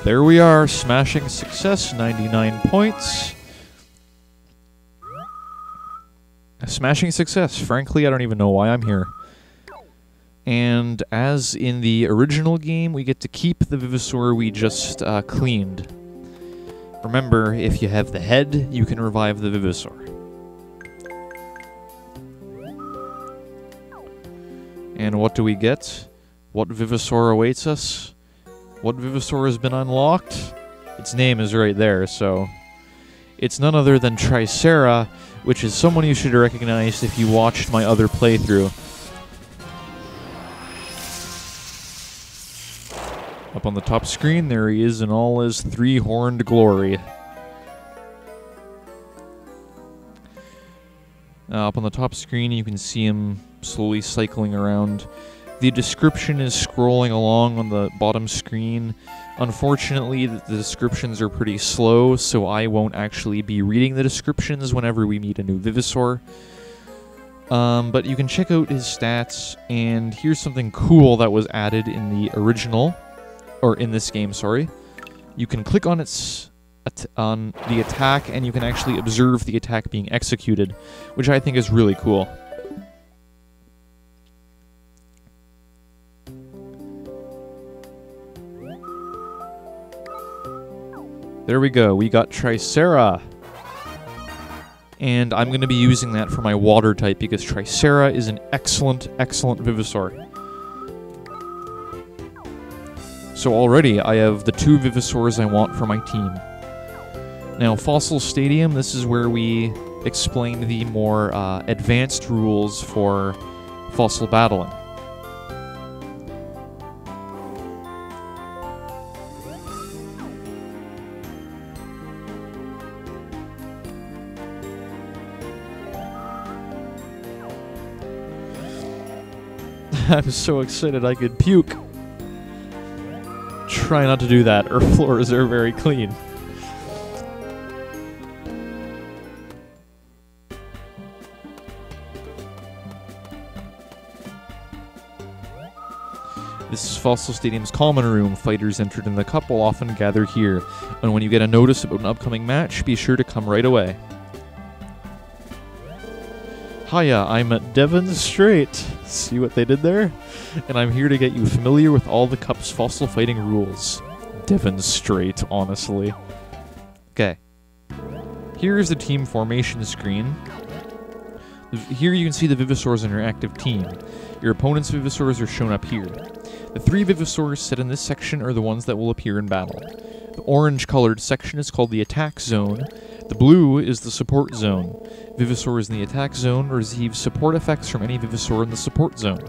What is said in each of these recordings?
There we are, smashing success, 99 points. A smashing success. Frankly, I don't even know why I'm here. And as in the original game, we get to keep the Vivisaur we just cleaned. Remember, if you have the head, you can revive the Vivisaur. And what do we get? What Vivisaur awaits us? What Vivisaur has been unlocked? Its name is right there, so... It's none other than Tricera, which is someone you should recognize if you watched my other playthrough. Up on the top screen, there he is in all his three-horned glory. Up on the top screen, you can see him slowly cycling around. The description is scrolling along on the bottom screen. Unfortunately, the descriptions are pretty slow, so I won't actually be reading the descriptions whenever we meet a new Vivisaur. But you can check out his stats, and here's something cool that was added in the original, or in this game, sorry. You can click on on the attack, and you can actually observe the attack being executed, which I think is really cool. There we go, we got Tricera. And I'm going to be using that for my water type, because Tricera is an excellent, excellent Vivisaur. So already, I have the 2 Vivisaurs I want for my team. Now, Fossil Stadium, this is where we explain the more advanced rules for fossil battling. I'm so excited I could puke. Try not to do that, our floors are very clean. This is Fossil Stadium's common room. Fighters entered in the cup will often gather here. And when you get a notice about an upcoming match, be sure to come right away. Hiya, I'm at Devon Strait. See what they did there? And I'm here to get you familiar with all the Cup's fossil fighting rules. Devon Strait, honestly. Okay. Here is the team formation screen. Here you can see the Vivisaurs on your active team. Your opponent's Vivisaurs are shown up here. The 3 Vivisaurs set in this section are the ones that will appear in battle. The orange-colored section is called the attack zone. The blue is the support zone. Vivisaurs in the attack zone receive support effects from any Vivisaur in the support zone.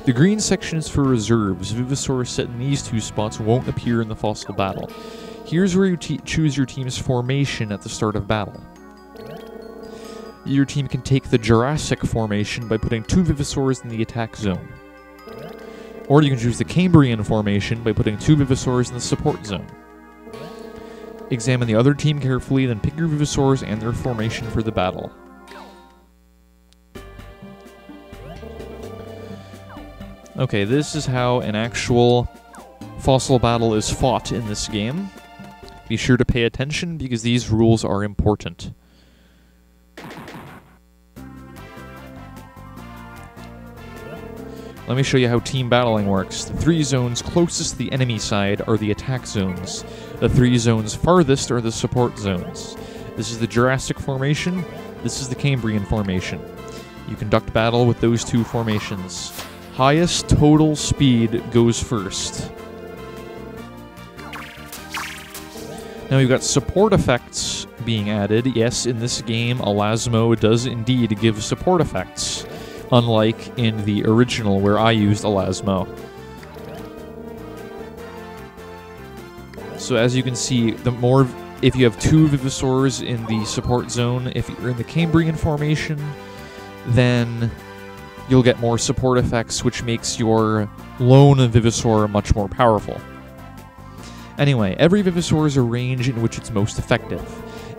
The green section is for reserves. Vivisaurs set in these 2 spots won't appear in the fossil battle. Here's where you choose your team's formation at the start of battle. Your team can take the Jurassic formation by putting 2 Vivisaurs in the attack zone. Or you can choose the Cambrian formation by putting 2 Vivisaurs in the support zone. Examine the other team carefully, then pick your Vivisaurs and their formation for the battle. Okay, this is how an actual fossil battle is fought in this game. Be sure to pay attention because these rules are important. Let me show you how team battling works. The 3 zones closest to the enemy side are the attack zones. The 3 zones farthest are the support zones. This is the Jurassic formation. This is the Cambrian formation. You conduct battle with those 2 formations. Highest total speed goes first. Now we've got support effects being added. Yes, in this game, Elasmo does indeed give support effects, unlike in the original where I used Elasmo. So as you can see, if you have 2 Vivisaurs in the support zone, if you're in the Cambrian formation, then you'll get more support effects, which makes your lone Vivisaur much more powerful. Anyway, every Vivisaur is a range in which it's most effective.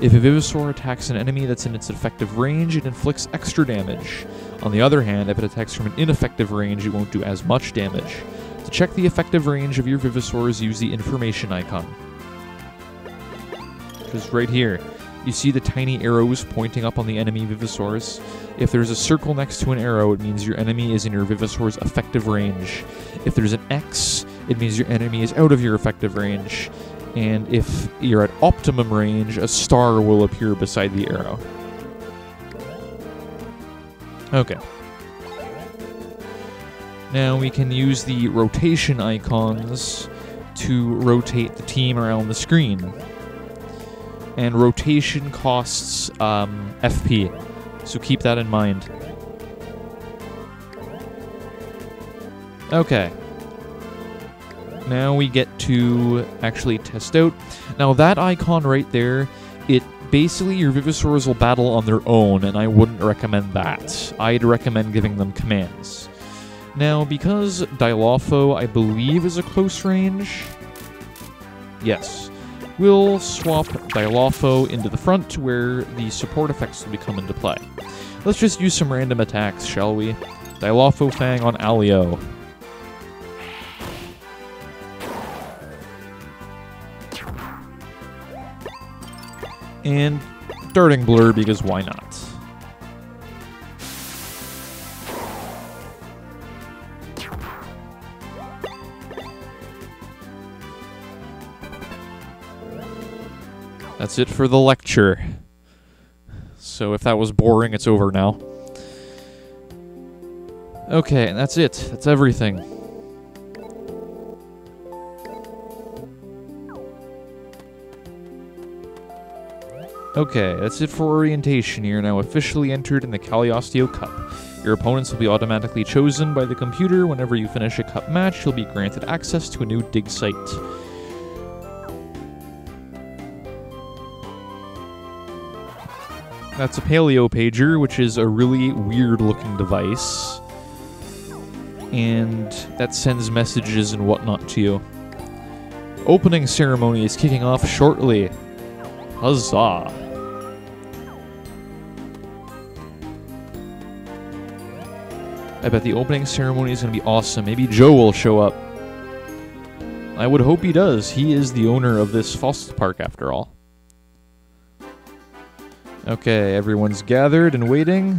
If a Vivisaur attacks an enemy that's in its effective range, it inflicts extra damage. On the other hand, if it attacks from an ineffective range, it won't do as much damage. To check the effective range of your Vivisaurs, use the information icon. Just right here. You see the tiny arrows pointing up on the enemy Vivosaurs? If there's a circle next to an arrow, it means your enemy is in your Vivosaur's effective range. If there's an X, it means your enemy is out of your effective range. And if you're at optimum range, a star will appear beside the arrow. Okay. Now we can use the rotation icons to rotate the team around the screen. And rotation costs FP, so keep that in mind. Okay. Now we get to actually test out. Now that icon right there, it basically your Vivosaurs will battle on their own, and I wouldn't recommend that. I'd recommend giving them commands. Now, because Dilopho, I believe, is a close range, yes, we'll swap Dilopho into the front where the support effects will come into play. Let's just use some random attacks, shall we? Dilopho Fang on Alio. And Darting Blur, because why not? That's it for the lecture. So if that was boring, it's over now. Okay, that's it. That's everything. Okay, that's it for orientation. You're now officially entered in the Cagliostro Cup. Your opponents will be automatically chosen by the computer. Whenever you finish a cup match, you'll be granted access to a new dig site. That's a paleo pager, which is a really weird-looking device. And that sends messages and whatnot to you. Opening ceremony is kicking off shortly. Huzzah! I bet the opening ceremony is going to be awesome. Maybe Joe will show up. I would hope he does. He is the owner of this fossil park, after all. Okay, everyone's gathered and waiting.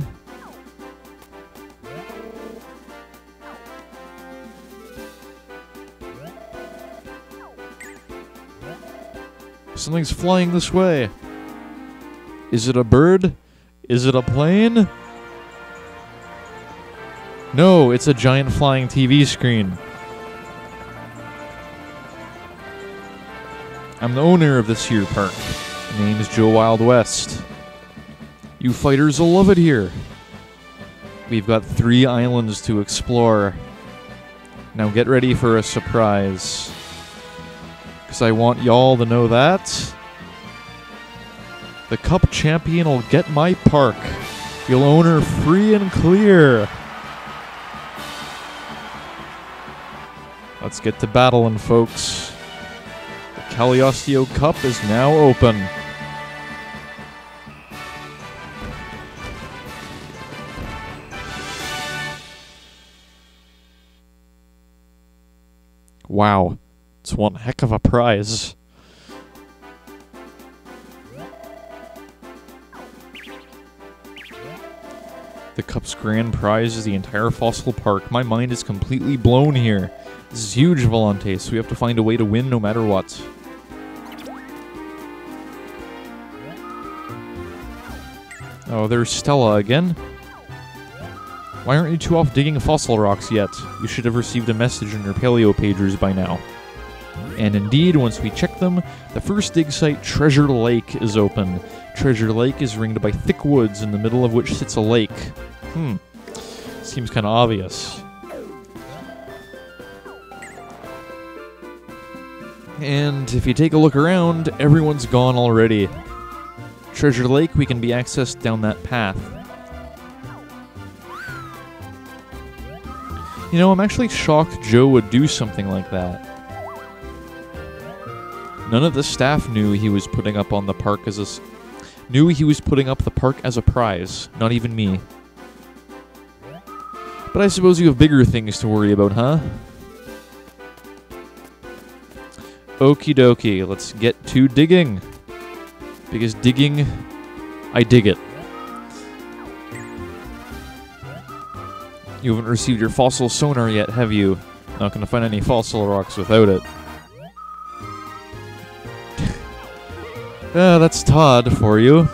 Something's flying this way. Is it a bird? Is it a plane? No, it's a giant flying TV screen. I'm the owner of this here park. My name is Joe Wild West. You fighters will love it here. We've got 3 islands to explore. Now get ready for a surprise. Because I want y'all to know that the Cup Champion will get my park. You'll own her free and clear. Let's get to battling, folks. The Cagliostro Cup is now open. Wow, it's one heck of a prize. The Cup's grand prize is the entire fossil park. My mind is completely blown here. This is huge, Volante, so we have to find a way to win no matter what. Oh, there's Stella again. Why aren't you 2 off digging fossil rocks yet? You should have received a message in your paleo pagers by now. And indeed, once we check them, the first dig site, Treasure Lake, is open. Treasure Lake is ringed by thick woods, in the middle of which sits a lake. Seems kind of obvious. And if you take a look around, everyone's gone already. Treasure Lake, we can be accessed down that path. You know, I'm actually shocked Joe would do something like that. None of the staff knew he was putting up on the park as a... knew he was putting up the park as a prize. Not even me. But I suppose you have bigger things to worry about, huh? Okie dokie, let's get to digging. Because digging, I dig it. You haven't received your fossil sonar yet, have you? Not gonna find any fossil rocks without it. That's Todd for you.